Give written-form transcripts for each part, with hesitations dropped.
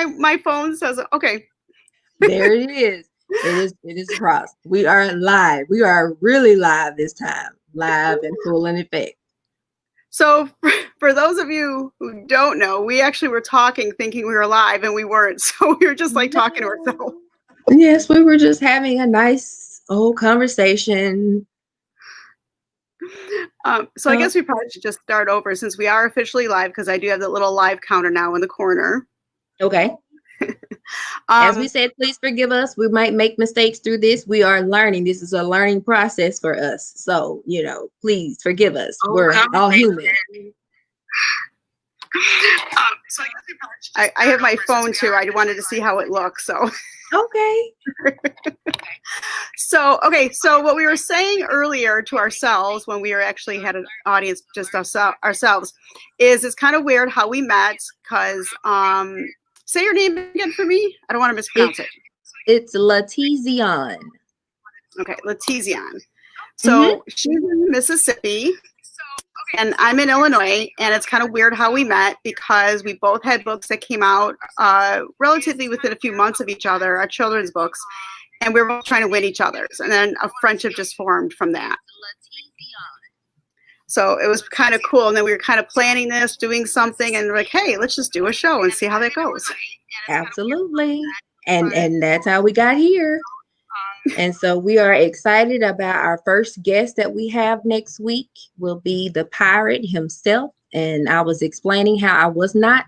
my phone says, okay. There it is. It is across. We are live. We are really live this time. Live and full in effect. So for those of you who don't know, we actually were talking thinking we were live and we weren't. So we were just like talking to ourselves. Yes, we were just having a nice old conversation. So I guess we probably should just start over since we are officially live because I do have the little live counter now in the corner. Okay. As we said, please forgive us. We might make mistakes through this. We are learning. This is a learning process for us. So, please forgive us. We're all human. So I have my phone too. I wanted to see how it looks. So okay. So what we were saying earlier to ourselves when we were actually had an audience just ourselves is it's kind of weird how we met because say your name again for me. I don't want to mispronounce it. It's LaTezeon. Okay, LaTezeon. So she's in Mississippi. And I'm in Illinois, and it's kind of weird how we met because we both had books that came out relatively within a few months of each other, our children's books, and we were both trying to win each other's. And then a friendship just formed from that. So it was kind of cool. And then we were kind of planning this, doing something, and we're like, hey, let's just do a show and see how that goes. Absolutely. And that's how we got here. And so we are excited about our first guest that we have next week will be the pirate himself. And I was explaining how I was not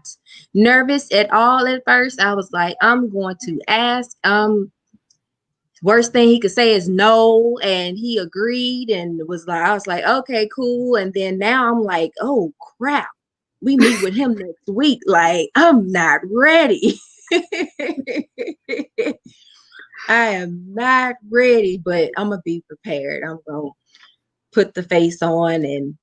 nervous at all at first. I was like, I'm going to ask. Worst thing he could say is no. And he agreed and I was like, okay, cool. And then now I'm like, oh, crap. We meet with him next week. Like, I'm not ready. I am not ready, but I'm going to be prepared. I'm going to put the face on and,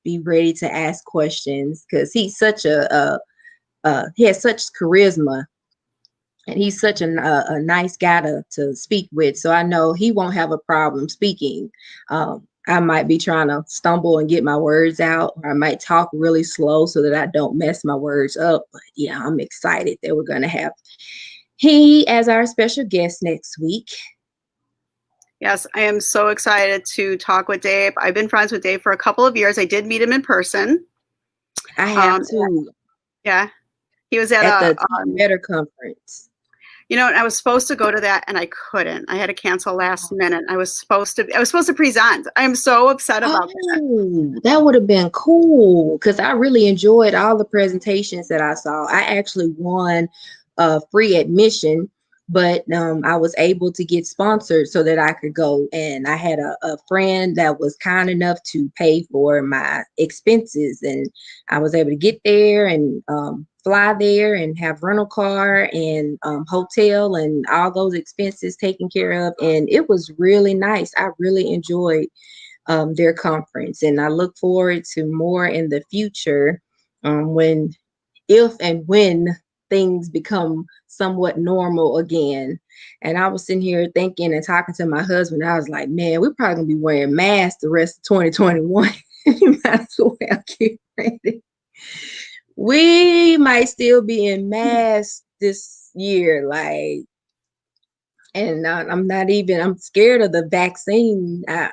be ready to ask questions because he's such he has such charisma and he's such a nice guy to speak with. So I know he won't have a problem speaking. I might be trying to stumble and get my words out, or I might talk really slow so that I don't mess my words up. But yeah, I'm excited that we're going to have he as our special guest next week. Yes, I am so excited to talk with Dave. I've been friends with Dave for a couple of years. I did meet him in person. I have too. Yeah. He was at the Better conference. I was supposed to go to that and I couldn't. I had to cancel last minute. I was supposed to present. I am so upset about that. That would have been cool because I really enjoyed all the presentations that I saw. I actually won free admission, but I was able to get sponsored so that I could go. And I had a friend that was kind enough to pay for my expenses, and I was able to get there and fly there and have rental car and hotel and all those expenses taken care of. And it was really nice. I really enjoyed their conference, and I look forward to more in the future if and when things become somewhat normal again. And I was sitting here thinking and talking to my husband. I was like, man, we're probably gonna be wearing masks the rest of 2021. You might as well get ready. We might still be in masks this year, and I'm scared of the vaccine. I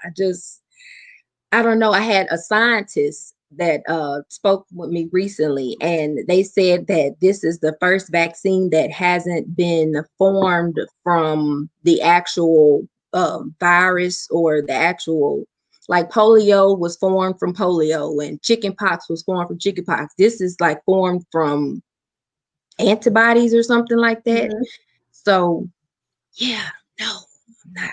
don't know. I had a scientist that spoke with me recently, and they said that this is the first vaccine that hasn't been formed from the actual virus, or the actual, like polio was formed from polio and chickenpox was formed from chickenpox. This is like formed from antibodies or something like that. Mm-hmm. So yeah, no, I'm not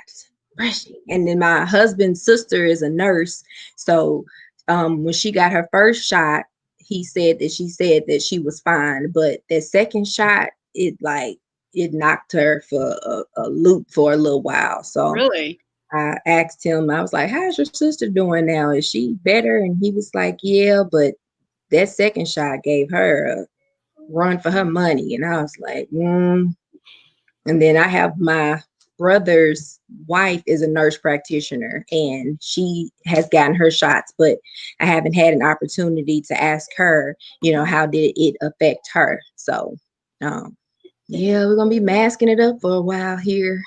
rushing. And then my husband's sister is a nurse, so when she got her first shot, she said that she was fine, but that second shot, it knocked her for a loop for a little while. So really, I asked him, I was like, how's your sister doing now? Is she better? And he was like, yeah, but that second shot gave her a run for her money. And I was like, And then I have my brother's wife is a nurse practitioner, and she has gotten her shots, but I haven't had an opportunity to ask her, how did it affect her? So Yeah, we're gonna be masking it up for a while here.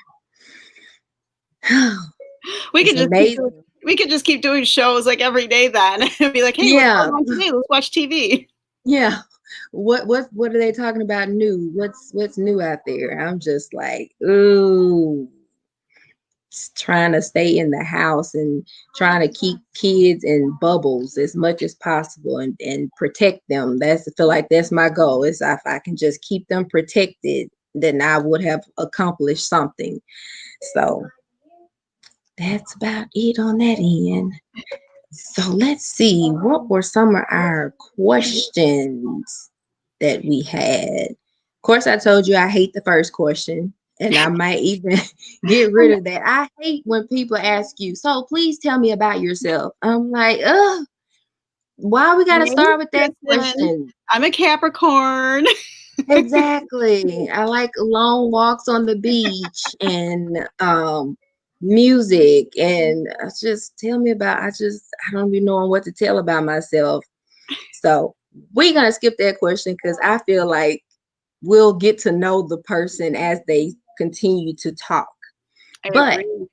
We It's could just keep doing, amazing. we could just keep doing shows like every day then. And be like, hey, what's Yeah, going on today? Let's watch TV. yeah. What are they talking about new? What's new out there? I'm just like, ooh, trying to stay in the house and trying to keep kids in bubbles as much as possible and protect them. That's I feel like that's my goal. Is if I can just keep them protected, then I would have accomplished something. So that's about it on that end. So let's see, what were some of our questions that we had? Of course, I told you I hate the first question, and I might even get rid of that. I hate when people ask you, so please tell me about yourself. I'm like, ugh, why we My gotta name is start with that Kristen. question? I'm a Capricorn. Exactly. I like long walks on the beach and music and just tell me about I don't even know what to tell about myself. So we're gonna skip that question because I feel like we'll get to know the person as they continue to talk. I But agree.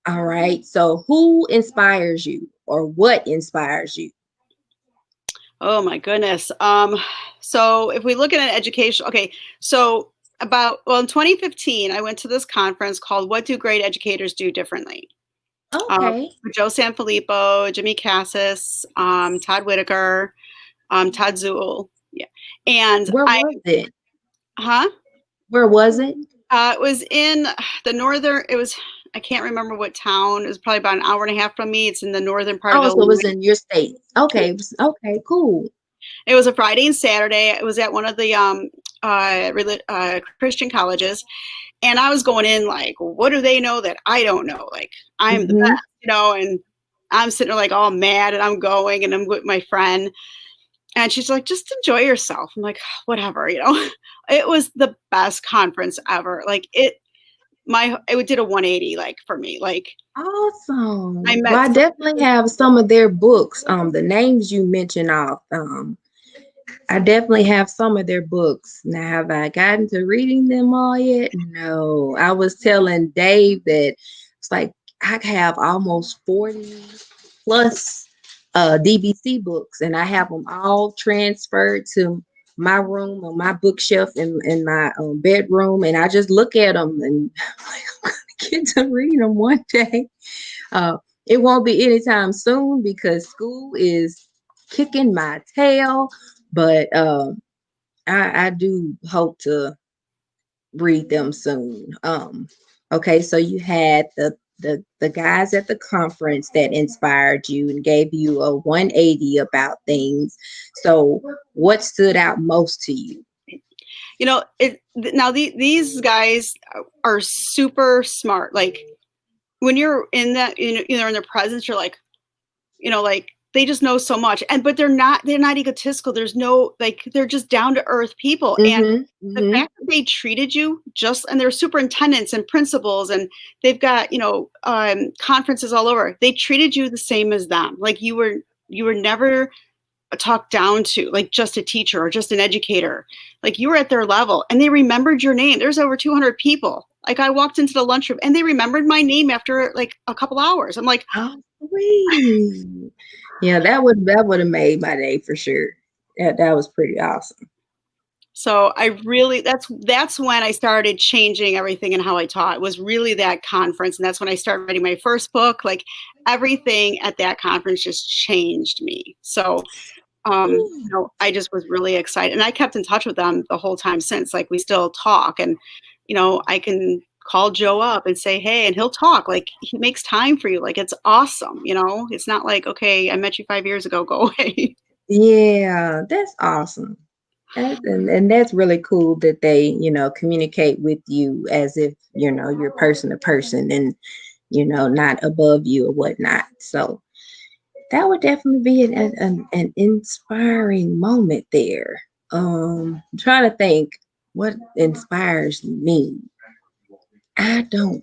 all right, so who inspires you or what inspires you? Oh my goodness. So if we look at an education, okay, so in 2015, I went to this conference called "What Do Great Educators Do Differently?" Okay. With Joe Sanfilippo, Jimmy Cassis, Todd Whitaker, Todd Zuhl, yeah, and Where was it? huh? Where was it? It was in the northern. It was I can't remember what town. It was probably about an hour and a half from me. It's in the northern part of Oh, so it was Illinois. in your state. Okay. Okay, cool. It was a Friday and Saturday. It was at one of the Christian colleges, and I was going in like, what do they know that I don't know? Like, I'm the Mm-hmm. best, and I'm sitting there like all mad, and I'm going, and I'm with my friend, and she's like, just enjoy yourself. I'm like, whatever. It was the best conference ever. Like it did a 180 like for me. Like I Awesome. Well, met I so definitely have some of their books. The names you mentioned off. I definitely have some of their books. Now, have I gotten to reading them all yet? No. I was telling Dave that it's like I have almost 40 plus DBC books, and I have them all transferred to my room on my bookshelf in my bedroom, and I just look at them and I'm gonna get to read them one day. Uh, it won't be anytime soon because school is kicking my tail, but I do hope to read them soon. Okay, so you had the guys at the conference that inspired you and gave you a 180 about things. So what stood out most to you? these guys are super smart. Like when you're in that, in their presence, you're like they just know so much. But they're not egotistical. There's no like they're just down to earth people. And Mm-hmm. the Mm-hmm. fact that they treated you and they're superintendents and principals and they've got, conferences all over. They treated you the same as them. Like you were never talked down to, like just a teacher or just an educator. Like you were at their level and they remembered your name. There's over 200 people. Like I walked into the lunchroom and they remembered my name after like a couple hours. I'm like, Oh, sweet. Yeah, that would have made my day for sure. That was pretty awesome. so I really that's when I started changing everything and how I taught. It was really that conference, and that's when I started writing my first book. Like everything at that conference just changed me. So I just was really excited, and I kept in touch with them the whole time since. Like we still talk, and I can call Joe up and say, hey, and he'll talk. Like he makes time for you. Like it's awesome. It's not like, okay, I met you 5 years ago, go away. Yeah, that's awesome. And that's really cool that they, communicate with you as if, you're person to person and, not above you or whatnot. So that would definitely be an inspiring moment there. I'm trying to think what inspires me. I don't,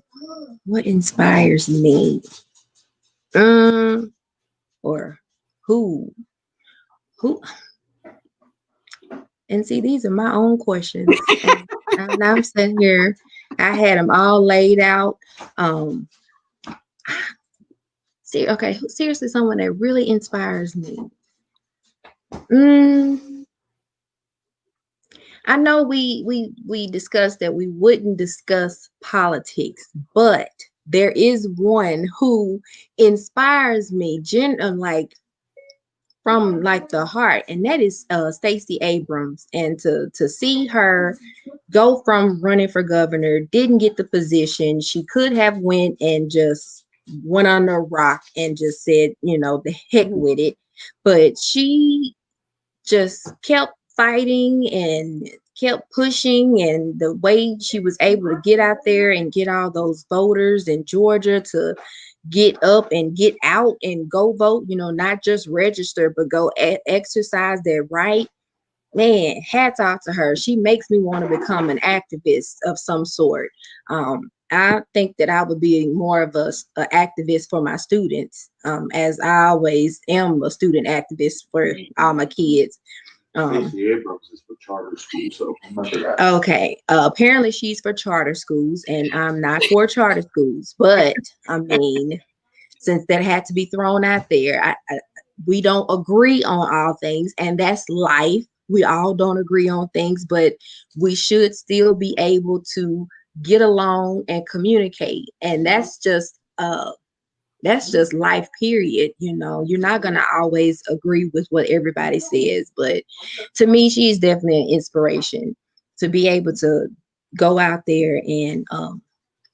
what inspires me? Um, or who, who And see, these are my own questions. And I'm sitting here, I had them all laid out. Um, see, okay, seriously, someone that really inspires me. Mm, I know we discussed that we wouldn't discuss politics, but there is one who inspires me, like from like the heart, and that is Stacey Abrams. And to see her go from running for governor, didn't get the position. She could have went and just went on a rock and just said, the heck with it. But she just kept fighting and kept pushing, and the way she was able to get out there and get all those voters in Georgia to get up and get out and go vote, not just register, but go exercise their right. Man, hats off to her. She makes me want to become an activist of some sort. I think that I would be more of a activist for my students, as I always am a student activist for all my kids. Stacey Abrams is for charter schools, so remember that. Okay. Apparently she's for charter schools, and I'm not for charter schools. But I mean, since that had to be thrown out there, we don't agree on all things, and that's life. We all don't agree on things, but we should still be able to get along and communicate. And that's just life, period. You're not going to always agree with what everybody says, but to me, she's definitely an inspiration to be able to go out there and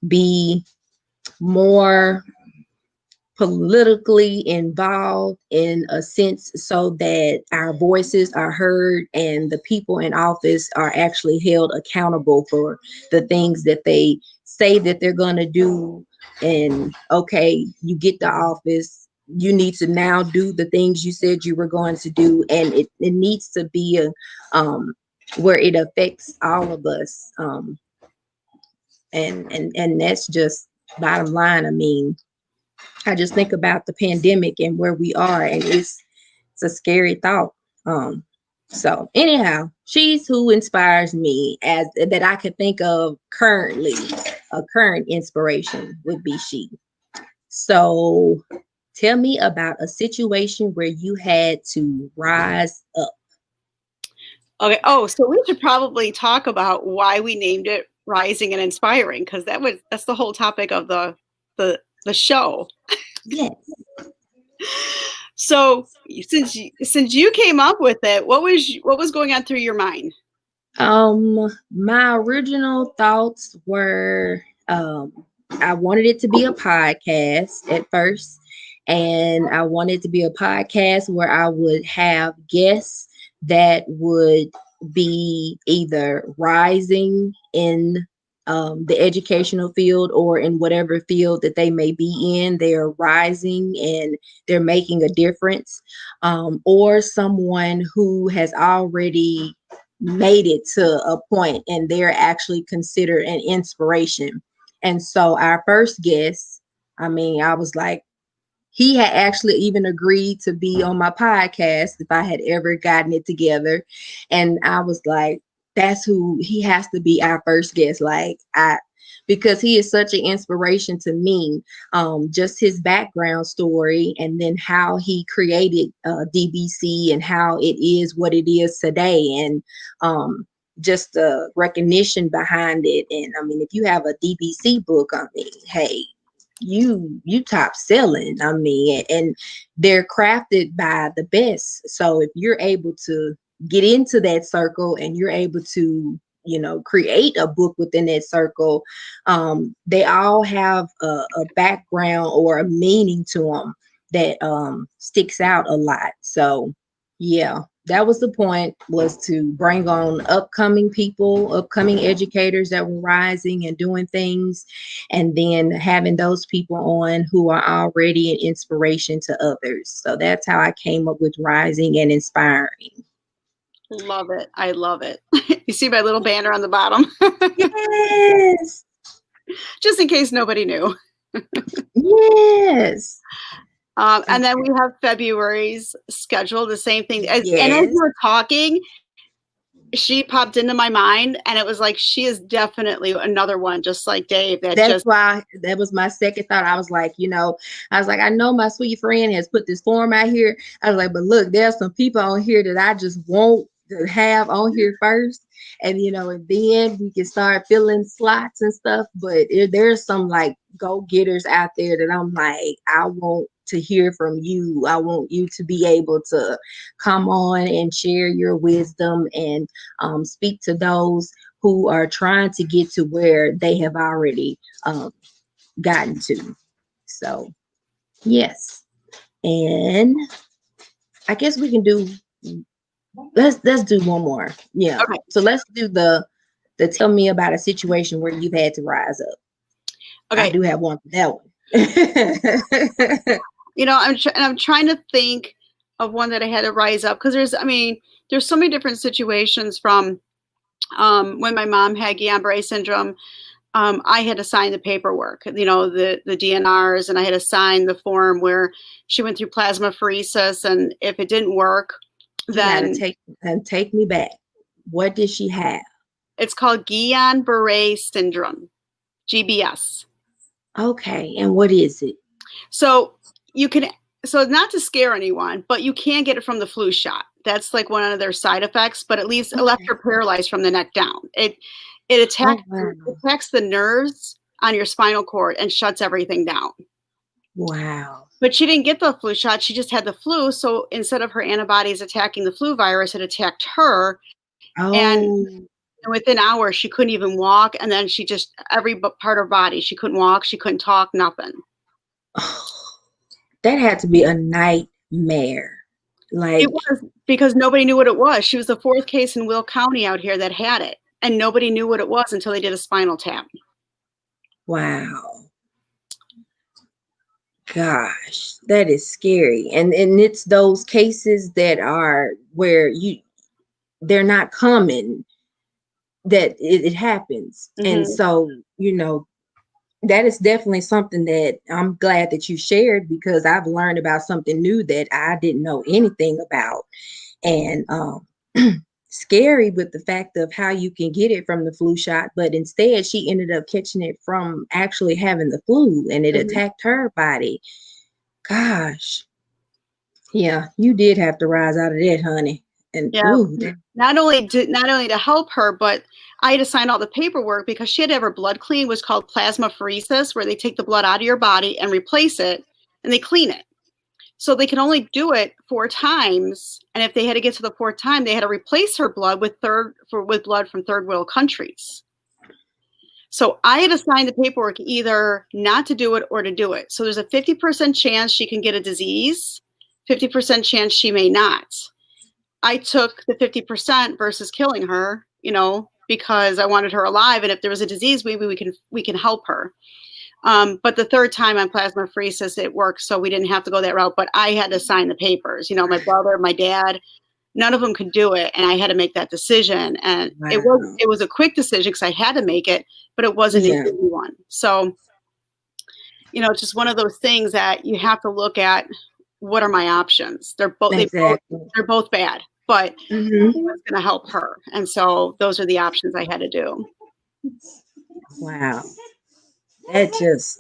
be more politically involved in a sense, so that our voices are heard and the people in office are actually held accountable for the things that they say that they're going to do. And okay, you get the office, you need to now do the things you said you were going to do, and it needs to be where it affects all of us. And that's just bottom line. I mean, I just think about the pandemic and where we are, and it's a scary thought. So anyhow, she's who inspires me, as that I could think of currently. A current inspiration would be she. So tell me about a situation where you had to rise up. Okay. Oh, so we should probably talk about why we named it Rising and Inspiring, because that's the whole topic of the show. Yes. So since you came up with it, what was going on through your mind? My original thoughts were, I wanted it to be a podcast at first, and I wanted it to be a podcast where I would have guests that would be either rising in the educational field, or in whatever field that they may be in. They're rising and they're making a difference, or someone who has already made it to a point and they're actually considered an inspiration. And so our first guest, I mean, I was like, he had actually even agreed to be on my podcast if I had ever gotten it together. And I was like, that's who he has to be, our first guest. Because he is such an inspiration to me. Just his background story, and then how he created DBC and how it is what it is today, and just the recognition behind it. And I mean, if you have a DBC book, I mean, hey, you top selling. I mean, and they're crafted by the best. So if you're able to get into that circle and you're able to create a book within that circle, they all have a background or a meaning to them that sticks out a lot. So yeah, that was the point, was to bring on upcoming people, upcoming educators that were rising and doing things, and then having those people on who are already an inspiration to others. So that's how I came up with Rising and Inspiring. Love it. I love it. You see my little banner on the bottom? Yes. Just in case nobody knew. Yes. And then we have February's schedule, the same thing. Yes. And as we're talking, she popped into my mind, and it was like, she is definitely another one, just like Dave. That's why that was my second thought. I was like, I know my sweet friend has put this form out here. I was like, but look, there's some people on here that I just want to have on here first. And, and then we can start filling slots and stuff. But there's some like go-getters out there that I'm like, I want to hear from you. I want you to be able to come on and share your wisdom and speak to those who are trying to get to where they have already gotten to. So, yes. And I guess we can do, let's do one more. Yeah. Okay. So let's do the tell me about a situation where you've had to rise up. Okay. I do have one for that one. I'm trying to think of one that I had to rise up, because there's so many different situations from when my mom had Guillain-Barré syndrome. I had to sign the paperwork, the DNRs, and I had to sign the form where she went through plasmapheresis, and if it didn't work, then take me back. What did she have? It's called Guillain-Barré syndrome, GBS. Okay, and what is it? So not to scare anyone, but you can get it from the flu shot. That's like one of their side effects, but at least it left her paralyzed from the neck down. It attacks the nerves on your spinal cord and shuts everything down. Wow. But she didn't get the flu shot. She just had the flu. So instead of her antibodies attacking the flu virus, it attacked her. Oh. And within hours, she couldn't even walk. And then every part of her body, she couldn't walk. She couldn't talk, nothing. That had to be a nightmare. Like, it was, because nobody knew what it was. She was the fourth case in Will County out here that had it. And nobody knew what it was until they did a spinal tap. Wow. Gosh, that is scary. And it's those cases that are where they're not common, that it happens. Mm-hmm. And so, that is definitely something that I'm glad that you shared, because I've learned about something new that I didn't know anything about. And scary with the fact of how you can get it from the flu shot, but instead she ended up catching it from actually having the flu, and it attacked her body. Gosh. Yeah, you did have to rise out of that, honey. And not only to help her, but I had to sign all the paperwork because she had to have her blood cleaned, was called plasmapheresis, where they take the blood out of your body and replace it, and they clean it. So they can only do it 4 times, and if they had to get to the 4th time, they had to replace her blood with blood from third world countries. So I had to sign the paperwork either not to do it or to do it. So there's a 50% chance she can get a disease, 50% chance she may not. I took the 50% versus killing her, because I wanted her alive, and if there was a disease, maybe we can help her. But the 3rd time on plasmapheresis, it worked, so we didn't have to go that route. But I had to sign the papers. My brother, my dad, none of them could do it, and I had to make that decision. And it was a quick decision because I had to make it, but it wasn't an easy one. So, it's just one of those things that you have to look at. What are my options? They're both bad, but what's going to help her? And so those are the options I had to do. Wow. That just,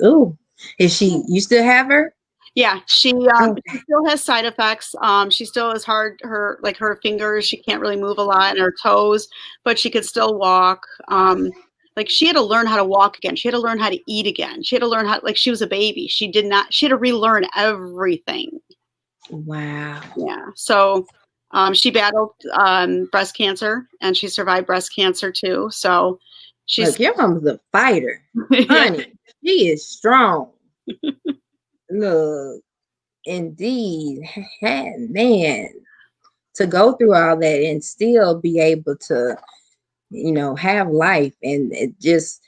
is you still have her? Yeah, she still has side effects. She still has her fingers, she can't really move a lot, and her toes, but she could still walk. She had to learn how to walk again. She had to learn how to eat again. She had to learn how, she was a baby. She had to relearn everything. Wow. Yeah. So she battled breast cancer, and she survived breast cancer too. So look, your mom's a fighter. Honey, she is strong. Look, indeed. Man, to go through all that and still be able to, have life, and it just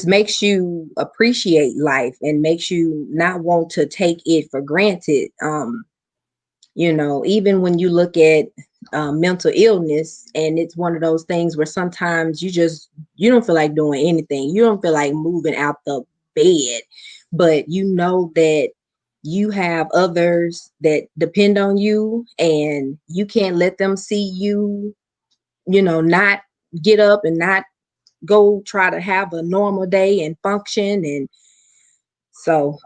makes you appreciate life and makes you not want to take it for granted. Even when you look at mental illness, and it's one of those things where sometimes you don't feel like doing anything. You don't feel like moving out the bed, but that you have others that depend on you, and you can't let them see you not get up and not go try to have a normal day and function. And so,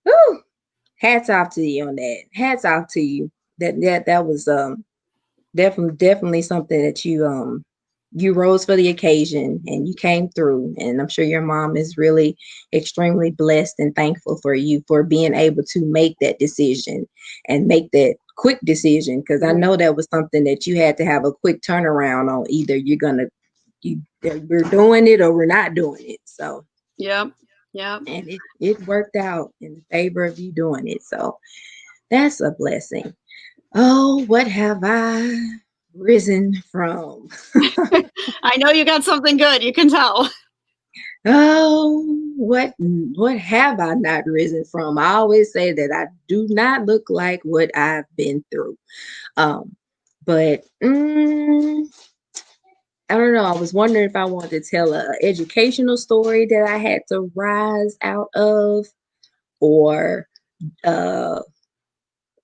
whew, hats off to you on that. Hats off to you. That was definitely something that you rose for the occasion and you came through. And I'm sure your mom is really extremely blessed and thankful for you for being able to make that decision and make that quick decision, because I know that was something that you had to have a quick turnaround on. Either we're doing it or we're not doing it. So Yep. and it worked out in the favor of you doing it. So that's a blessing. Oh, what have I risen from? I know you got something good. You can tell. Oh, what have I not risen from? I always say that I do not look like what I've been through. But I don't know. I was wondering if I wanted to tell an educational story that I had to rise out of, or uh,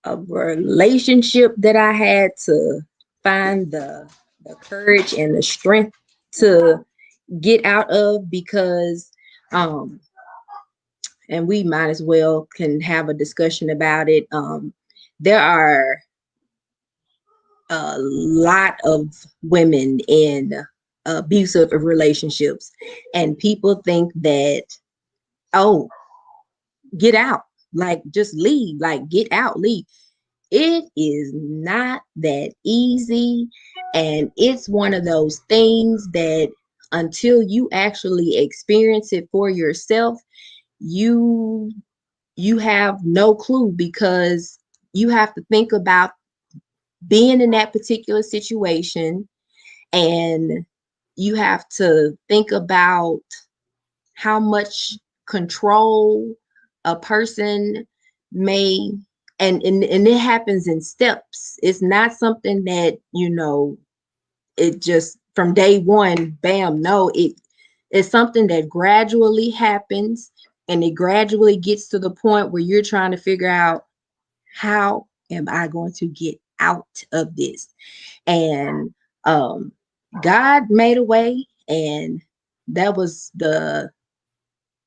a relationship that I had to find the courage and the strength to get out of, because and we might as well can have a discussion about it. There are a lot of women in abusive relationships, and people think that, oh, get out, like just leave, like get out, leave. It is not that easy, and it's one of those things that until you actually experience it for yourself, you have no clue, because you have to think about being in that particular situation, and you have to think about how much control a person may, and it happens in steps. It's not something that it just from day one, bam. No, it's something that gradually happens, and it gradually gets to the point where you're trying to figure out, how am I going to get out of this? And God made a way, and that was the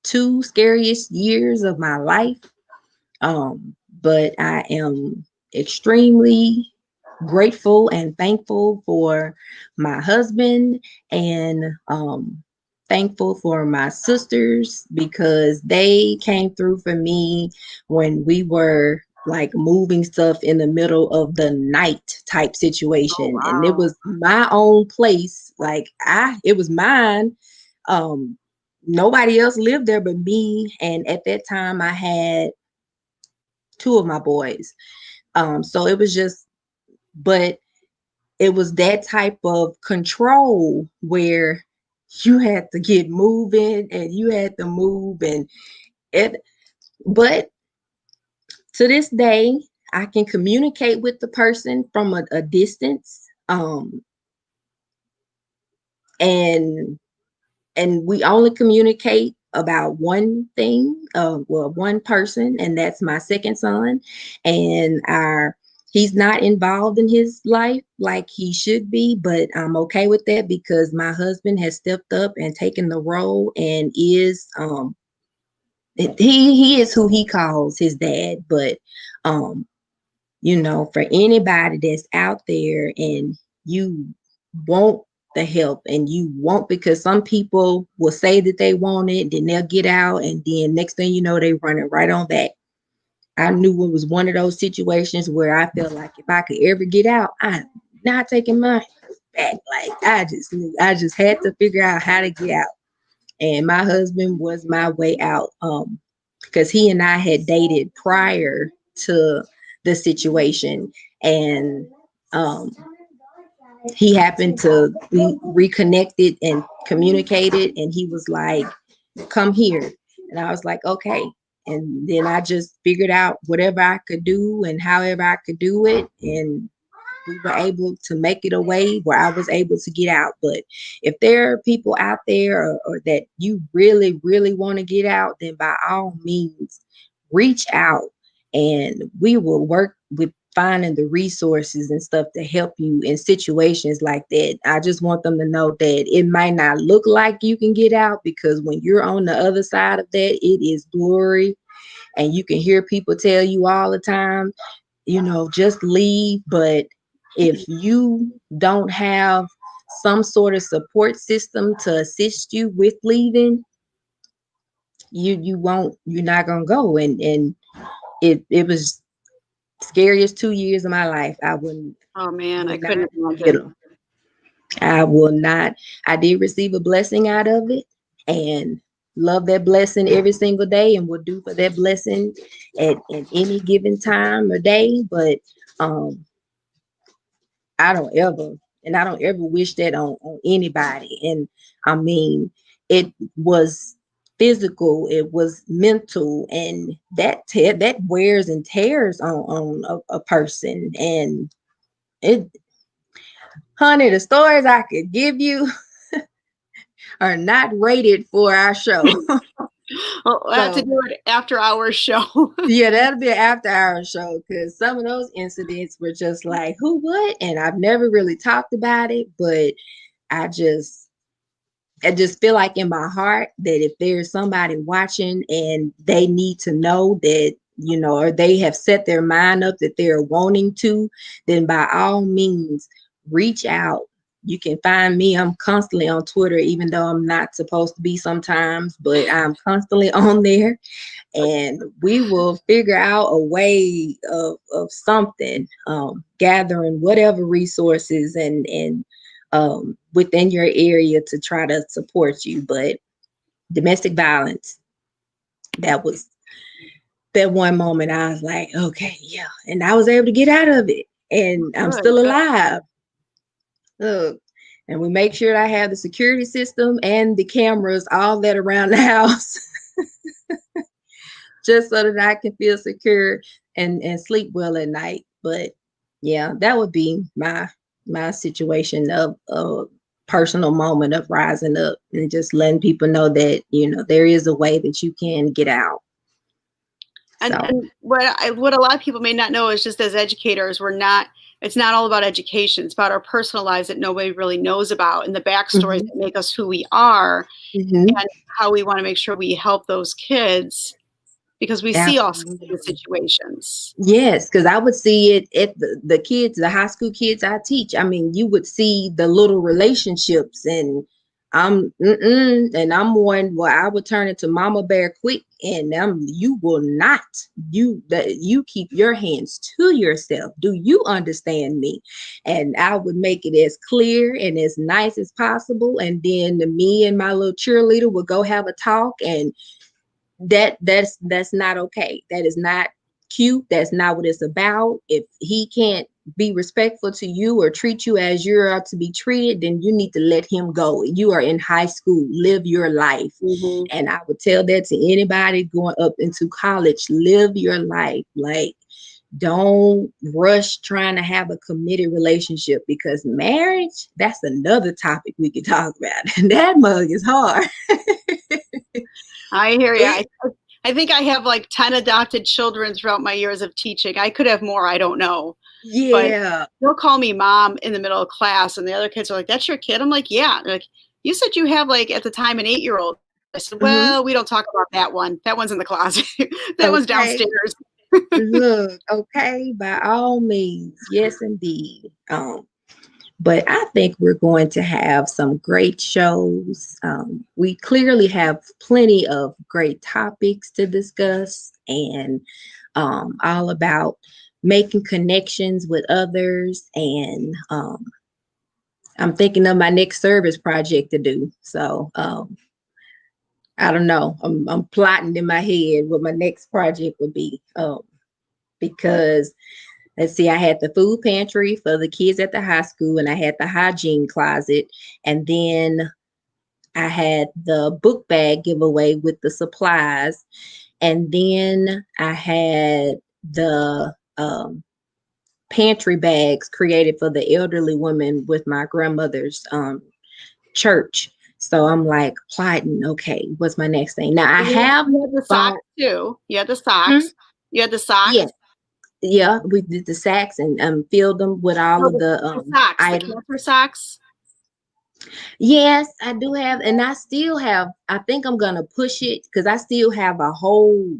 2 scariest years of my life. But I am extremely grateful and thankful for my husband, and thankful for my sisters, because they came through for me when we were like moving stuff in the middle of the night type situation. Oh, wow. And it was my own place, like it was mine. Nobody else lived there but me, and at that time I had 2 of my boys. So it was just, but it was that type of control where you had to get moving and you had to move, and but to this day I can communicate with the person from a distance, and we only communicate about one thing, one person, and that's my second son. And he's not involved in his life like he should be, but I'm okay with that, because my husband has stepped up and taken the role, and is he is who he calls his dad. But for anybody that's out there and you want the help, and you want, because some people will say that they want it, then they'll get out, and then next thing you know, they running right on back. I knew it was one of those situations where I felt like if I could ever get out, I'm not taking my back. Like I just had to figure out how to get out. And my husband was my way out, because he and I had dated prior to the situation, and he happened to be reconnected and communicated, and he was like, come here. And I was like, okay. And then I just figured out whatever I could do and however I could do it, and we were able to make it a way where I was able to get out. But if there are people out there, or that you really, really want to get out, then by all means, reach out, and we will work with finding the resources and stuff to help you in situations like that. I just want them to know that it might not look like you can get out, because when you're on the other side of that, it is glory. And you can hear people tell you all the time, just leave. But if you don't have some sort of support system to assist you with leaving, you're not gonna go. And it was scariest 2 years of my life. I wouldn't. Oh man, I couldn't get imagine. them. I will not. I did receive a blessing out of it, and love that blessing every single day, and will do for that blessing at any given time or day. But I don't ever wish that on anybody. And I mean, it was physical, it was mental, and that wears and tears on a person. And it, honey, the stories I could give you are not rated for our show. Well, we'll have to do it after our show. Yeah, that'll be an after hour show, because some of those incidents were just like, who, what? And I've never really talked about it, but I just feel like in my heart that if there's somebody watching and they need to know that, or they have set their mind up that they're wanting to, then by all means, reach out. You can find me. I'm constantly on Twitter, even though I'm not supposed to be sometimes, but I'm constantly on there. And we will figure out a way of something, gathering whatever resources and within your area to try to support you. But domestic violence, that was that one moment I was like, okay, yeah. And I was able to get out of it, and I'm still alive. Look, and we make sure I have the security system and the cameras, all that around the house, just so that I can feel secure and sleep well at night. But yeah, that would be my situation of a personal moment of rising up and just letting people know that, there is a way that you can get out. And what a lot of people may not know is, just as educators, it's not all about education. It's about our personal lives that nobody really knows about, and the backstories that make us who we are, and how we want to make sure we help those kids, because we see all sorts of situations. Yes, because I would see it at the kids, the high school kids I teach. I mean, you would see the little relationships, and I'm one where I would turn into Mama Bear quick, and you will not. You keep your hands to yourself. Do you understand me? And I would make it as clear and as nice as possible, and then me and my little cheerleader would go have a talk, and that's not okay. That is not cute. That's not what it's about. If he can't be respectful to you or treat you as you're to be treated, then you need to let him go. You are in high school. Live your life. And I would tell that to anybody going up into college. Live your life. Like, don't rush trying to have a committed relationship, because marriage, that's another topic we could talk about. And that mug is hard. I hear you. I think I have like 10 adopted children throughout my years of teaching. I could have more. I don't know. Yeah. But they'll call me mom in the middle of class, and the other kids are like, "That's your kid?" I'm like, "Yeah." They're like, "You said you have, like, at the time, an 8-year-old." I said, "Well, we don't talk about that one. That one's in the closet. That one's downstairs." Look, okay, by all means. Yes, indeed. But I think we're going to have some great shows. We clearly have plenty of great topics to discuss, and all about making connections with others. And I'm thinking of my next service project to do. So I don't know. I'm plotting in my head what my next project would be, because let's see, I had the food pantry for the kids at the high school, and I had the hygiene closet, and then I had the book bag giveaway with the supplies, and then I had the pantry bags created for the elderly women with my grandmother's church. So I'm like plotting, okay, what's my next thing? Now I have the socks too. You had the socks. You had the socks. Yes. Yeah, we did the sacks and filled them with all No, of the the socks, the items. cancer socks. Yes, I do have, and I still have. I think I'm gonna push it because I still have a whole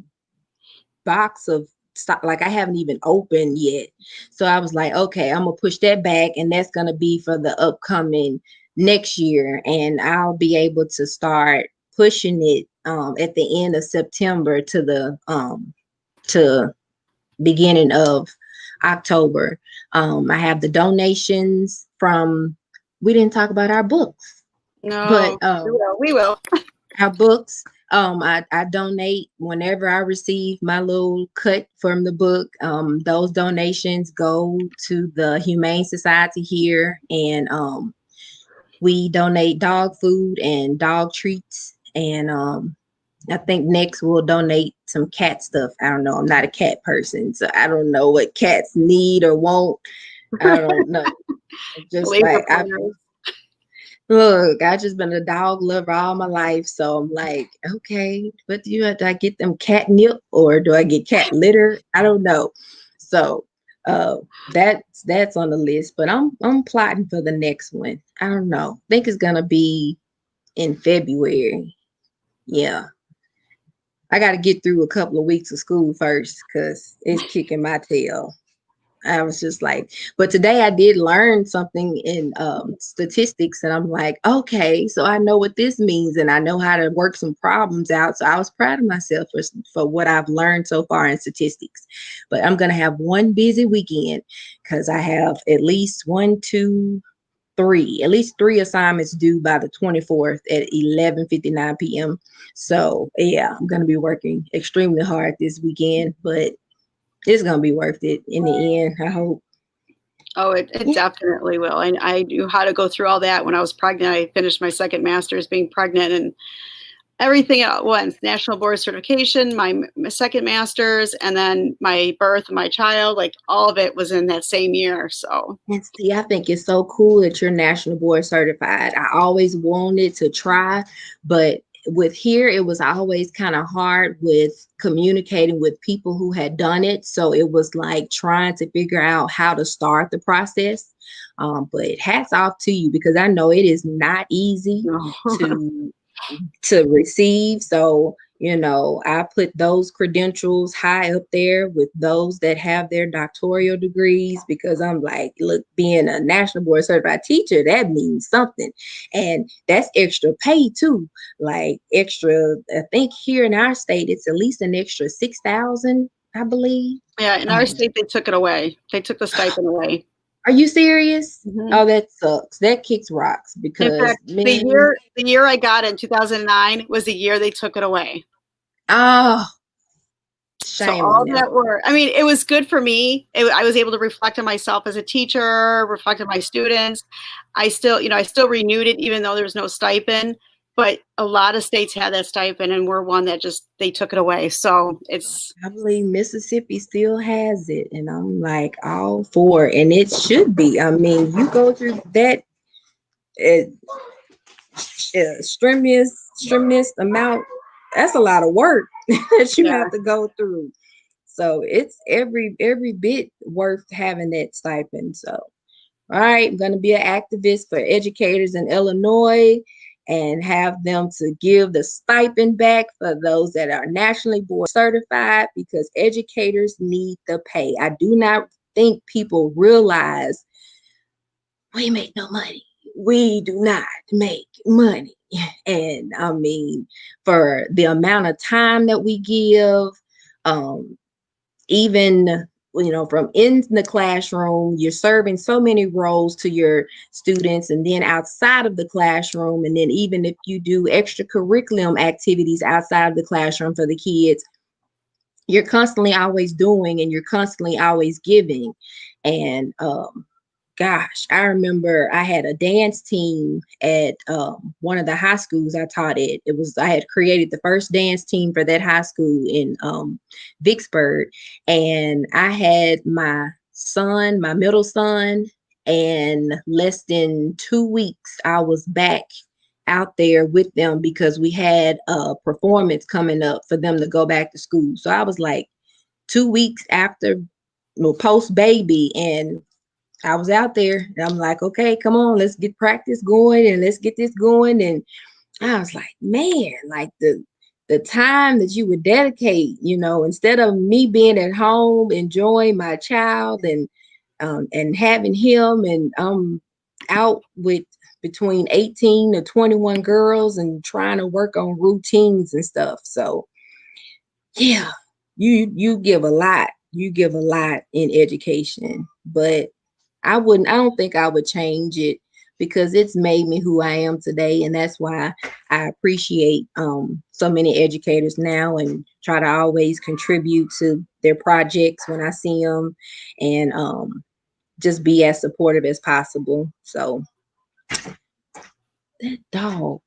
box of stock. Like I haven't even opened yet. So I was like, okay, I'm gonna push that back, and that's gonna be for the upcoming next year, and I'll be able to start pushing it at the end of September to beginning of October. I have the donations from. We didn't talk about our books, but No, we will. our books. I donate whenever I receive my little cut from the book. Those donations go to the Humane Society here, and we donate dog food and dog treats. And I think next we'll donate some cat stuff. I don't know. I'm not a cat person, so I don't know what cats need or want. I don't know. Just Laser like pointers. Look, I just been a dog lover all my life, so I'm like, okay, what do you have? Do I get them catnip or do I get cat litter? I don't know. So that's on the list, but I'm plotting for the next one. I don't know. I think it's gonna be in February. Yeah. I gotta get through a couple of weeks of school first because it's kicking my tail. I was just like, but today I did learn something in statistics, and I'm like, okay, so I know what this means, and I know how to work some problems out. So I was proud of myself for what I've learned so far in statistics. But I'm gonna have one busy weekend because I have at least at least three assignments due by the 24th at 11:59 p.m. So yeah, I'm gonna be working extremely hard this weekend, but it's gonna be worth it in the end, I hope. Oh, it definitely will. I knew how to go through all that when I was pregnant. I finished my second master's being pregnant and everything at once. National board certification, my second master's, and then my birth of my child. Like all of it was in that same year. So And see, I think it's so cool that you're national board certified. I always wanted to try, but with here, it was always kind of hard with communicating with people who had done it. So it was like trying to figure out how to start the process. But hats off to you because I know it is not easy no. to to receive. So, I put those credentials high up there with those that have their doctoral degrees because I'm like, look, being a national board certified teacher, that means something. And that's extra pay too. Like extra, I think here in our state, it's at least an extra 6,000, I believe. Yeah, in our state they took it away. They took the stipend away. Are you serious? Mm-hmm. Oh, that sucks. That kicks rocks In because fact, the year I got it in 2009 was the year they took it away. Oh, So shame all on them. that were, I mean, it was good for me. I was able to reflect on myself as a teacher, reflect on my students. I still renewed it even though there was no stipend. But a lot of states had that stipend, and we're one that they took it away. So it's. I believe Mississippi still has it, and I'm like all for it, and it should be. I mean, you go through that strenuous amount. That's a lot of work that you have to go through. So it's every bit worth having that stipend. So, all right, I'm going to be an activist for educators in Illinois and have them to give the stipend back for those that are nationally board certified because educators need the pay. I do not think people realize we make no money. We do not make money. And I mean, for the amount of time that we give, even from in the classroom, you're serving so many roles to your students, and then outside of the classroom, and then even if you do extracurriculum activities outside of the classroom for the kids, you're constantly always doing and you're constantly always giving. And gosh, I remember I had a dance team at one of the high schools I taught at. I had created the first dance team for that high school in Vicksburg. And I had my middle son, and less than 2 weeks, I was back out there with them because we had a performance coming up for them to go back to school. So I was like 2 weeks after post baby, and I was out there and I'm like, okay, come on, let's get practice going and let's get this going. And I was like, man, like the time that you would dedicate, instead of me being at home enjoying my child and having him, and out with between 18 to 21 girls and trying to work on routines and stuff. So yeah, you give a lot. You give a lot in education, but I don't think I would change it because it's made me who I am today. And that's why I appreciate so many educators now and try to always contribute to their projects when I see them, and just be as supportive as possible. So that dog,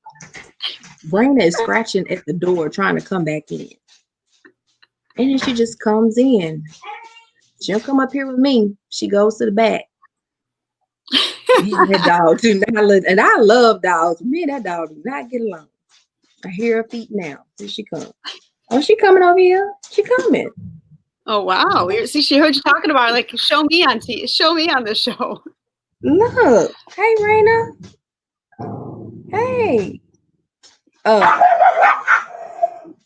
Brenda is scratching at the door trying to come back in. And then she just comes in. She don't come up here with me. She goes to the back. That dog too. And I love dogs. Me and that dog do not get along. I hear her feet now. Here she comes. Oh, she coming over here. She coming. Oh wow! See, she heard you talking about her. Like, show me on the show. Look, hey Raina. Hey.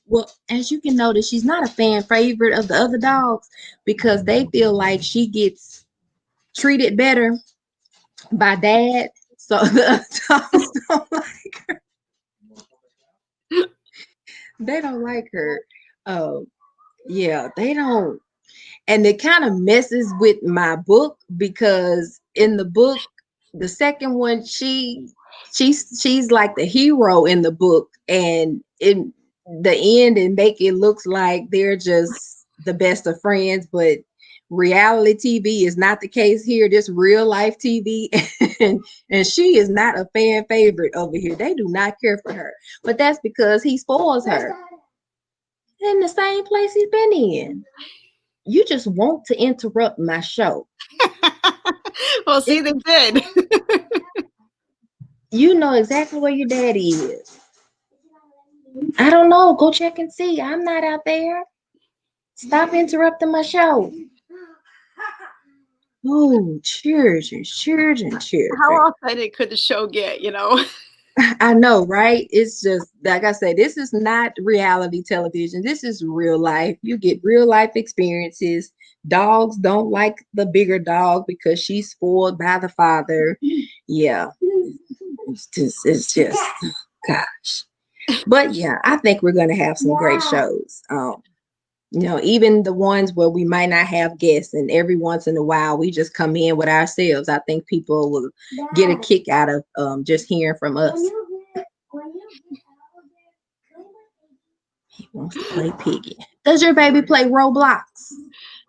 Well, as you can notice, she's not a fan favorite of the other dogs because they feel like she gets treated better by dad. So the other dogs don't like her. They don't like her. Yeah, they don't. And it kind of messes with my book because in the book, the second one, she's like the hero in the book, and in the end, it make it looks like they're just the best of friends, but reality TV is not the case here. This real life TV, and she is not a fan favorite over here. They do not care for her, but that's because he spoils her in the same place he's been in. You just want to interrupt my show. Well, see, they did. You know exactly where your daddy is. I don't know. Go check and see. I'm not out there. Stop interrupting my show. Oh, children. How authentic could the show get, I know, right? It's just, like I said, this is not reality television. This is real life. You get real life experiences. Dogs don't like the bigger dog because she's spoiled by the father. Yeah. It's just, gosh. But yeah, I think we're going to have some great shows. Even the ones where we might not have guests, and every once in a while we just come in with ourselves. I think people will get a kick out of just hearing from us. He wants to play Piggy. Does your baby play Roblox?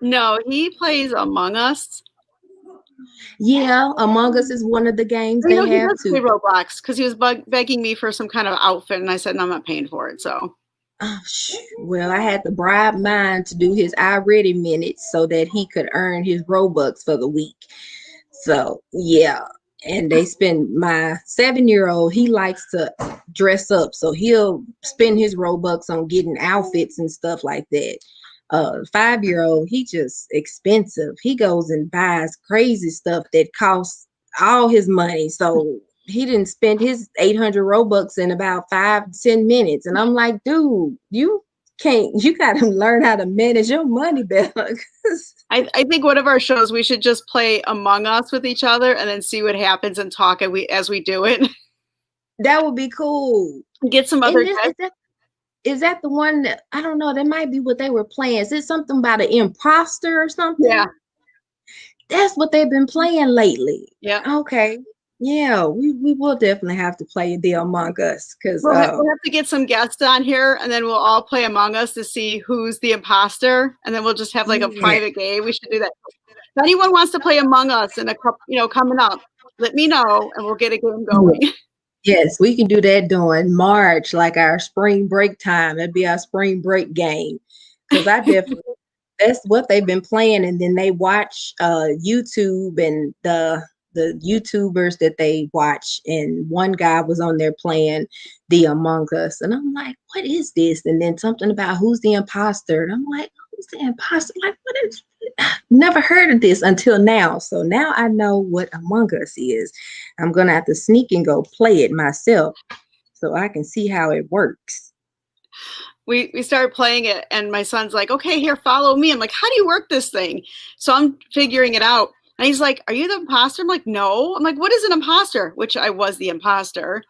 No, he plays Among Us. Yeah, Among Us is one of the games they have he does too. play Roblox because he was begging me for some kind of outfit, and I said, no, I'm not paying for it. So. Oh, well, I had to bribe mine to do his iReady minutes so that he could earn his Robux for the week. So yeah, and they spend, my 7-year-old, he likes to dress up, so he'll spend his Robux on getting outfits and stuff like that. 5-year-old, he just expensive. He goes and buys crazy stuff that costs all his money. So he didn't spend his 800 Robux in about 5 to 10 minutes. And I'm like, dude, you got to learn how to manage your money better. I think one of our shows, we should just play Among Us with each other and then see what happens and talk as we do it. That would be cool. Get some other Is that the one that, I don't know, that might be what they were playing. Is it something about an imposter or something? Yeah. That's what they've been playing lately. Yeah. Okay. Yeah, we will definitely have to play the Among Us because we'll have to get some guests on here, and then we'll all play Among Us to see who's the imposter, and then we'll just have like a private game. We should do that. If anyone wants to play Among Us in a couple, coming up, let me know, and we'll get a game going. Yes, we can do that during March, like our spring break time. That'd be our spring break game. Because I definitely, that's what they've been playing. And then they watch YouTube and the YouTubers that they watch. And one guy was on there playing the Among Us. And I'm like, what is this? And then something about who's the imposter. And I'm like, Who's the imposter? Like, what is? Never heard of this until now. So now I know what Among Us is. I'm gonna have to sneak and go play it myself so I can see how it works. We started playing it, and my son's like, okay, here, follow me. I'm like, how do you work this thing? So I'm figuring it out. And he's like, are you the imposter? I'm like, no. I'm like, what is an imposter? Which I was the imposter.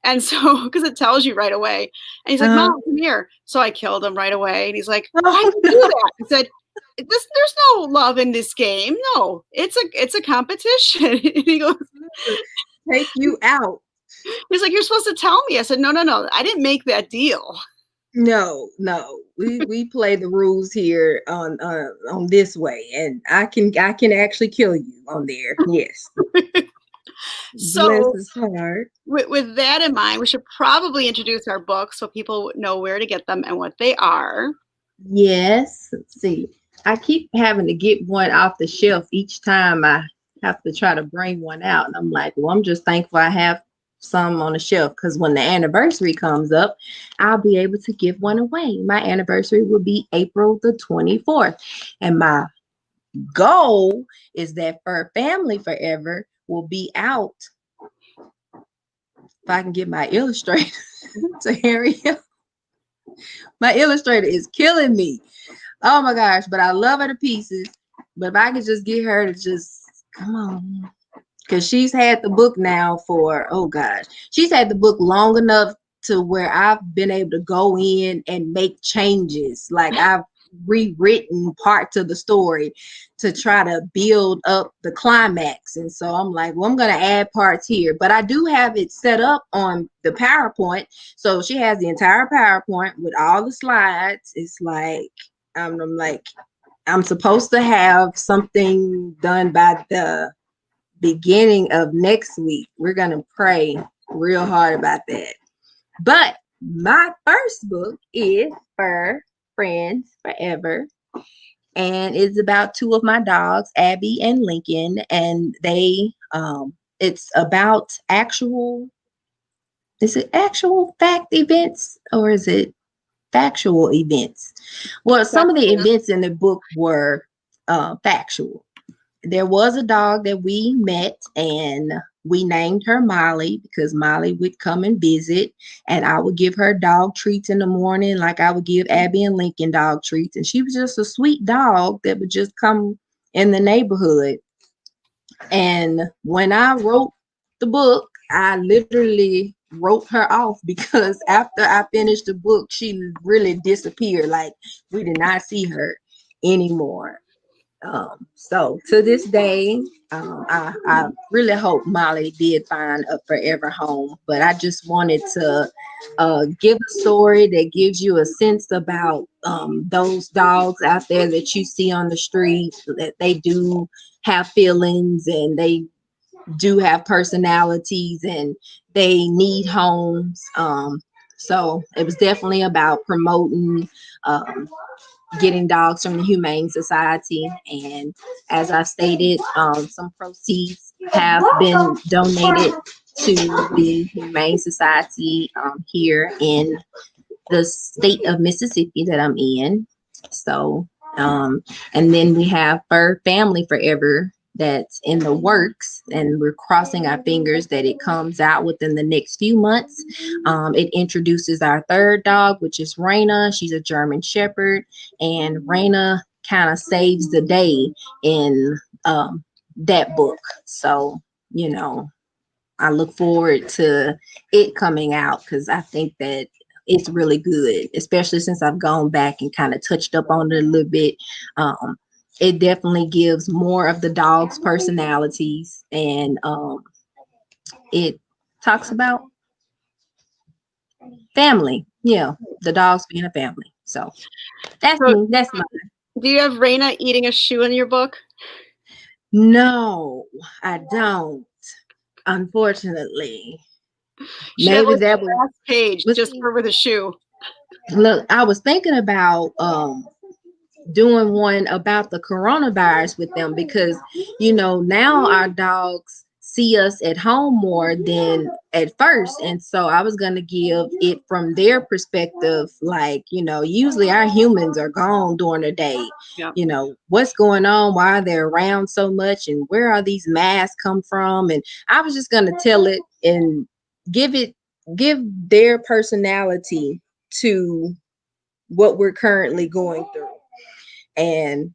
And so, because it tells you right away. And he's like, Mom, come here. So I killed him right away. And he's like, why did you do that? I said, there's no love in this game. No, it's a competition. And he goes, take you out. He's like, you're supposed to tell me. I said, no. I didn't make that deal. No. We play the rules here on this way, and I can actually kill you on there. Yes. So Bless his heart. With that in mind, we should probably introduce our books so people know where to get them and what they are. Yes. Let's see. I keep having to get one off the shelf each time I have to try to bring one out. And I'm like, well, I'm just thankful I have some on the shelf, because when the anniversary comes up, I'll be able to give one away. My anniversary will be April the 24th. And my goal is that Fur Family Forever will be out. If I can get my illustrator to hurry up. My illustrator is killing me. Oh my gosh, but I love her to pieces. But if I could just get her to just come on. Because she's had the book now for, oh gosh, she's had the book long enough to where I've been able to go in and make changes. Like I've rewritten parts of the story to try to build up the climax. And so I'm like, well, I'm going to add parts here. But I do have it set up on the PowerPoint. So she has the entire PowerPoint with all the slides. It's like, I'm like, I'm supposed to have something done by the beginning of next week. We're going to pray real hard about that. But my first book is Fur Friends Forever, and it's about two of my dogs, Abby and Lincoln, and they it's about actual, is it actual fact events or is it factual events? Well, some of the events in the book were factual. There was a dog that we met, and we named her Molly because Molly would come and visit, and I would give her dog treats in the morning like I would give Abby and Lincoln dog treats. And she was just a sweet dog that would just come in the neighborhood. And when I wrote the book, I literally wrote her off because after I finished the book, she really disappeared. Like we did not see her anymore. So to this day, I really hope Molly did find a forever home, but I just wanted to give a story that gives you a sense about those dogs out there that you see on the street, that they do have feelings and they do have personalities and they need homes. So it was definitely about promoting getting dogs from the Humane Society. And as I stated, some proceeds have been donated to the Humane Society here in the state of Mississippi that I'm in. So, and then we have Fur Family Forever that's in the works, and we're crossing our fingers that it comes out within the next few months. It introduces our third dog, which is Raina. She's a German Shepherd, and Raina kind of saves the day in that book. So, you know, I look forward to it coming out because I think that it's really good, especially since I've gone back and kind of touched up on it a little bit. It definitely gives more of the dog's personalities, and it talks about family. Yeah, the dogs being a family. So that's me. That's mine. Do you have Raina eating a shoe in your book? No, I don't. Unfortunately. Maybe that was last page just for the shoe. Look, I was thinking about doing one about the coronavirus with them because, you know, now our dogs see us at home more than at first. And so I was going to give it from their perspective. Like, usually our humans are gone during the day. Yeah. What's going on? Why are they around so much? And where are these masks come from? And I was just going to tell it and give their personality to what we're currently going through. And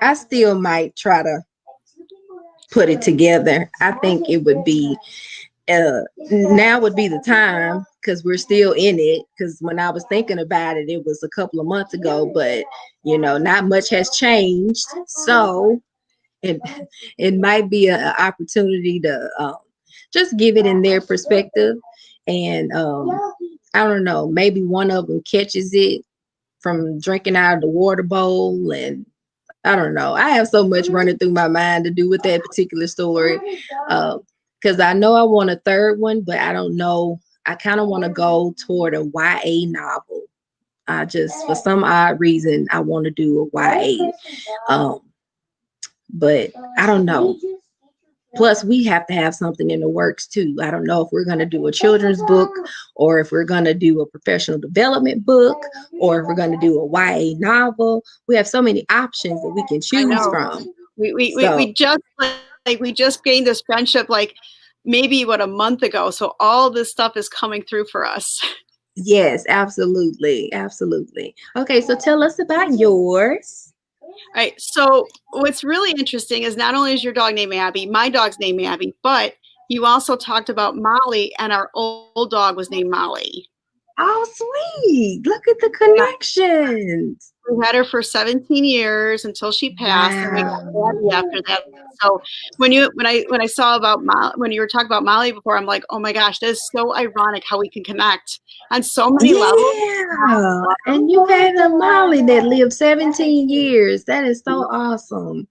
I still might try to put it together. I think it would be now would be the time, because we're still in it. Because when I was thinking about it, it was a couple of months ago, but not much has changed. So it might be an opportunity to just give it in their perspective. And I don't know, maybe one of them catches it from drinking out of the water bowl. And I don't know. I have so much running through my mind to do with that particular story. Because I know I want a third one, but I don't know. I kind of want to go toward a YA novel. I just, for some odd reason, I want to do a YA. But I don't know. Plus, we have to have something in the works too. I don't know if we're going to do a children's book, or if we're going to do a professional development book, or if we're going to do a YA novel. We have so many options that we can choose from. We just gained this friendship like maybe a month ago. So all this stuff is coming through for us. Yes, absolutely. Absolutely. Okay, so tell us about yours. All right. So what's really interesting is not only is your dog named Abby, my dog's named Abby, but you also talked about Molly, and our old dog was named Molly. Oh, sweet. Look at the connections. We had her for 17 years until she passed. Wow. And we got Abby after that. So when I saw about when you were talking about Molly before, I'm like, oh my gosh, that is so ironic how we can connect on so many levels. Yeah. And you had a Molly that lived 17 years. That is so awesome.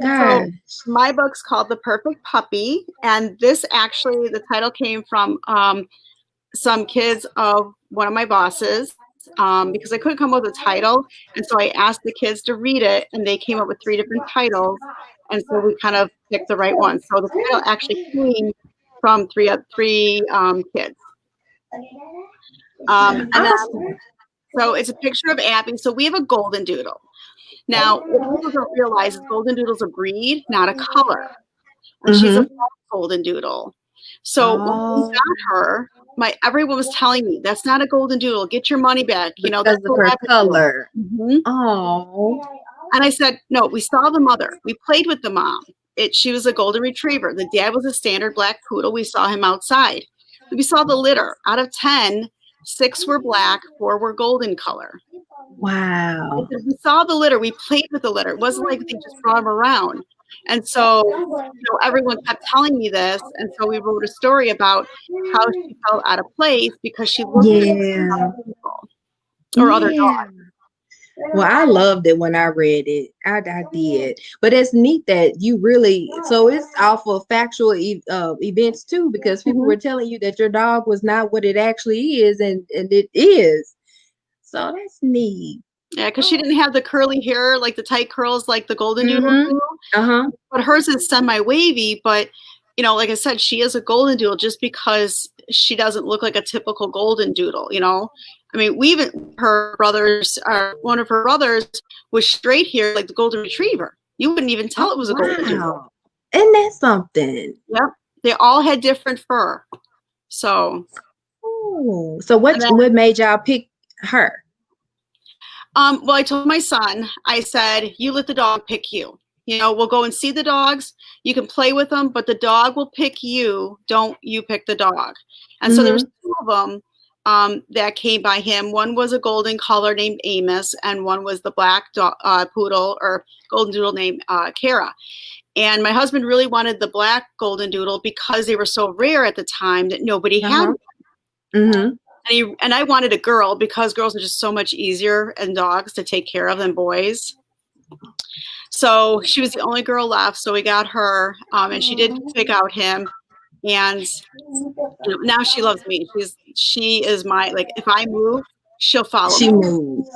Gosh. So my book's called The Perfect Puppy. And this actually, the title came from some kids of one of my bosses. Because I couldn't come up with a title. And so I asked the kids to read it, and they came up with 3 different titles. And so we kind of picked the right one. So the title actually came from three kids. And then, so it's a picture of Abby. So we have a golden doodle. Now, what people don't realize is golden doodle's a breed, not a color. And she's a golden doodle. So when we got her, everyone was telling me that's not a golden doodle. Get your money back. Because of her color. Oh. And I said, no. We saw the mother. We played with the mom. She was a golden retriever. The dad was a standard black poodle. We saw him outside. We saw the litter. Out of 10, 6 were black, 4 were golden color. Wow. We saw the litter. We played with the litter. It wasn't like they just brought him around. And so, everyone kept telling me this. And so we wrote a story about how she felt out of place because she looked at other people or other dogs. Well, I loved it when I read it. I did. But it's neat that you really, so it's off of factual events too, because people were telling you that your dog was not what it actually is, and it is. So that's neat. Yeah, because she didn't have the curly hair, like the tight curls, like the golden doodle do. But hers is semi-wavy. But, like I said, she is a golden doodle just because she doesn't look like a typical golden doodle, I mean, one of her brothers was straight hair like the golden retriever. You wouldn't even tell it was a golden doodle. Isn't that something? Yep. They all had different fur. So. So what made y'all pick her? Well, I told my son, I said, you let the dog pick you. We'll go and see the dogs. You can play with them, but the dog will pick you. Don't you pick the dog. And so there was 2 of them that came by him. One was a golden color named Amos, and one was the black poodle or golden doodle named Kara. And my husband really wanted the black golden doodle because they were so rare at the time that nobody had them. And I wanted a girl because girls are just so much easier and dogs to take care of than boys. So she was the only girl left. So we got her, and she did pick out him. And now she loves me. She is my, like, if I move, she'll follow She me. moves.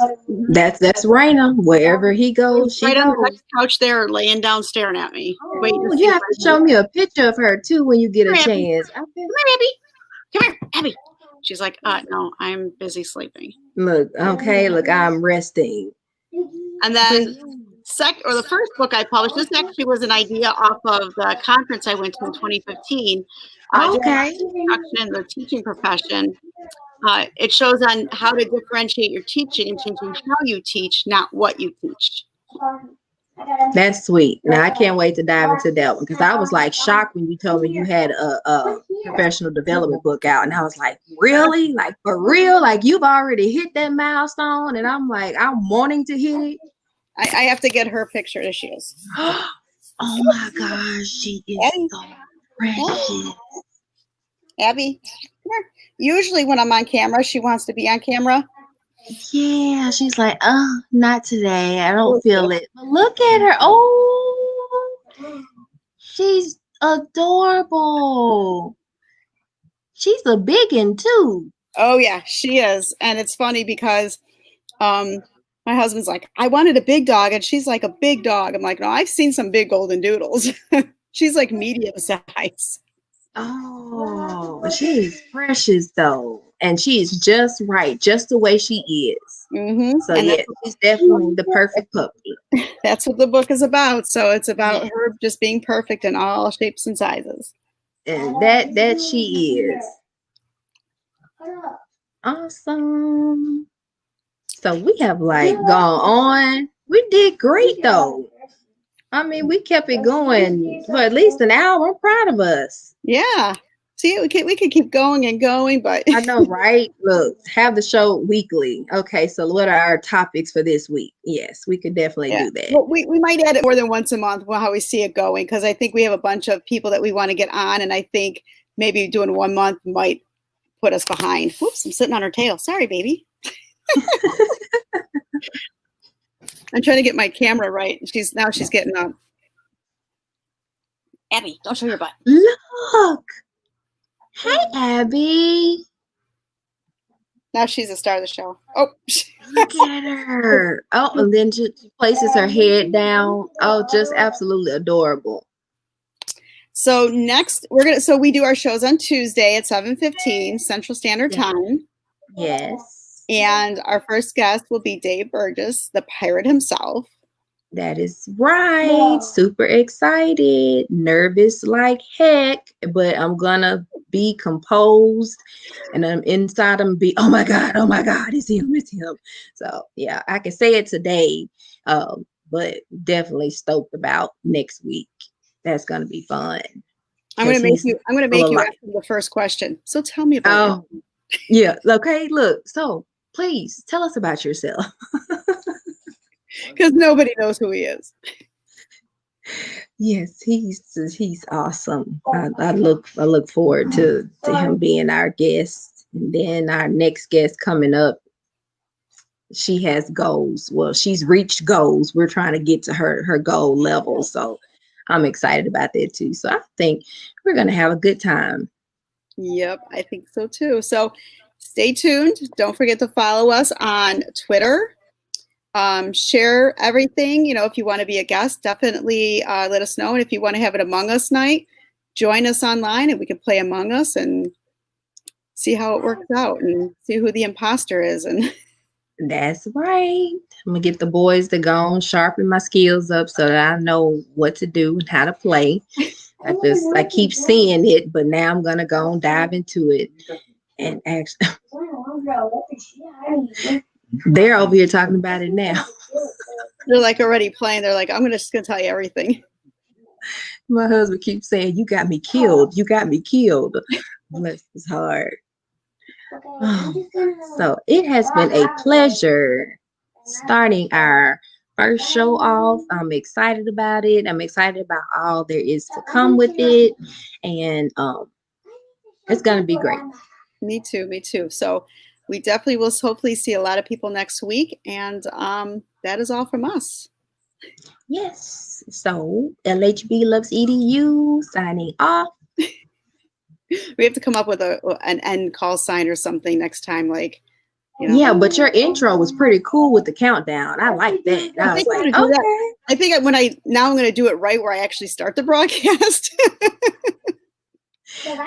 That's Raina. Wherever he goes, she Right on the goes. next couch there, laying down, staring at me. Waiting to Oh, see you if have I to show me a picture of her too when you get a Come here, Abby. chance. Come here, Abby. Come here, Abby. She's like, no, I'm busy sleeping. Look, okay, look, I'm resting. And then the first book I published, this actually was an idea off of the conference I went to in 2015. Okay. Introduction in the teaching profession. It shows on how to differentiate your teaching and changing how you teach, not what you teach. That's sweet. Now I can't wait to dive into that one because I was like shocked when you told me you had a professional development book out, and I was like, really? Like for real? Like you've already hit that milestone, and I'm like, I'm wanting to hit it. I have to get her picture. There she is. Oh my gosh, she is Abby. so precious. Abby, come here. Usually when I'm on camera, she wants to be on camera. Yeah, she's like, not today. I don't feel it. But look at her. Oh, she's adorable. She's a biggin too. Oh yeah, she is. And it's funny because my husband's like, I wanted a big dog, and she's like a big dog. I'm like, no, I've seen some big golden doodles. She's like medium size. Oh, she's precious though. And she is just right, just the way she is. Mm-hmm. So yeah, she's definitely the perfect puppy. That's what the book is about. So it's about her just being perfect in all shapes and sizes. And that she is. Awesome. So we have like gone on. We did great though. I mean, we kept it going for at least an hour. I'm proud of us. Yeah. See, we could keep going and going, but I know, right? Look, have the show weekly. Okay, so what are our topics for this week? Yes, we could definitely do that. Well, we might add it more than once a month, how we see it going, because I think we have a bunch of people that we want to get on, and I think maybe doing 1 month might put us behind. Whoops, I'm sitting on her tail. Sorry, baby. I'm trying to get my camera right. She's getting up. Abby, don't show your butt. Look. Hey, Abby. Now she's the star of the show. Oh, look at her. Oh, and then she places her head down. Oh, just absolutely adorable. So next, we do our shows on Tuesday at 7:15 Central Standard Time. Yes. And our first guest will be Dave Burgess, the pirate himself. That is right. Yeah. Super excited, nervous like heck, but I'm gonna be composed, and I'm inside. I'm be, oh my god, it's him. So yeah, I can say it today, but definitely stoked about next week. That's gonna be fun. I'm gonna make you ask the first question. So tell me about it. Yeah. Okay. Look. So please tell us about yourself. Because nobody knows who he is. Yes, he's awesome. I look forward to him being our guest. And then our next guest coming up, she has goals. Well, she's reached goals. We're trying to get to her goal level. So I'm excited about that too. So I think we're gonna have a good time. Yep, I think so too. So stay tuned. Don't forget to follow us on Twitter. Share everything. If you want to be a guest, definitely let us know. And if you want to have an Among Us night, join us online and we can play Among Us and see how it works out and see who the imposter is. And that's right. I'm gonna get the boys to go and sharpen my skills up so that I know what to do and how to play. I keep seeing it, but now I'm gonna go and dive into it and actually. They're over here talking about it now. They're like already playing. They're like, I'm just gonna tell you everything. My husband keeps saying, "You got me killed. You got me killed." Bless his heart. So it has been a pleasure starting our first show off. I'm excited about it. I'm excited about all there is to come with it, and it's gonna be great. Me too. So we definitely will hopefully see a lot of people next week. And that is all from us. Yes. So LHB Loves EDU signing off. We have to come up with an end call sign or something next time. Like, You know? Yeah, but your intro was pretty cool with the countdown. I like that. I was like, okay. I think I'm going to do it right where I actually start the broadcast.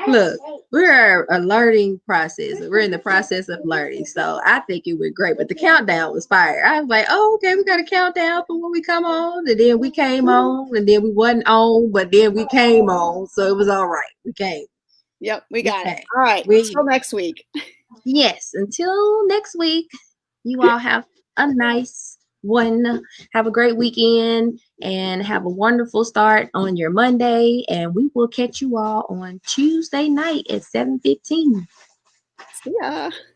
Look, we're a learning process. We're in the process of learning. So I think it went great. But the countdown was fire. I was like, oh, okay, we got a countdown for when we come on. And then we came on. And then we wasn't on. But then we came on. So it was all right. We came. Yep, we got it. All right. Until next week. Yes. Until next week, you all have a nice one. Have a great weekend and have a wonderful start on your Monday. And we will catch you all on Tuesday night at 7:15. See ya.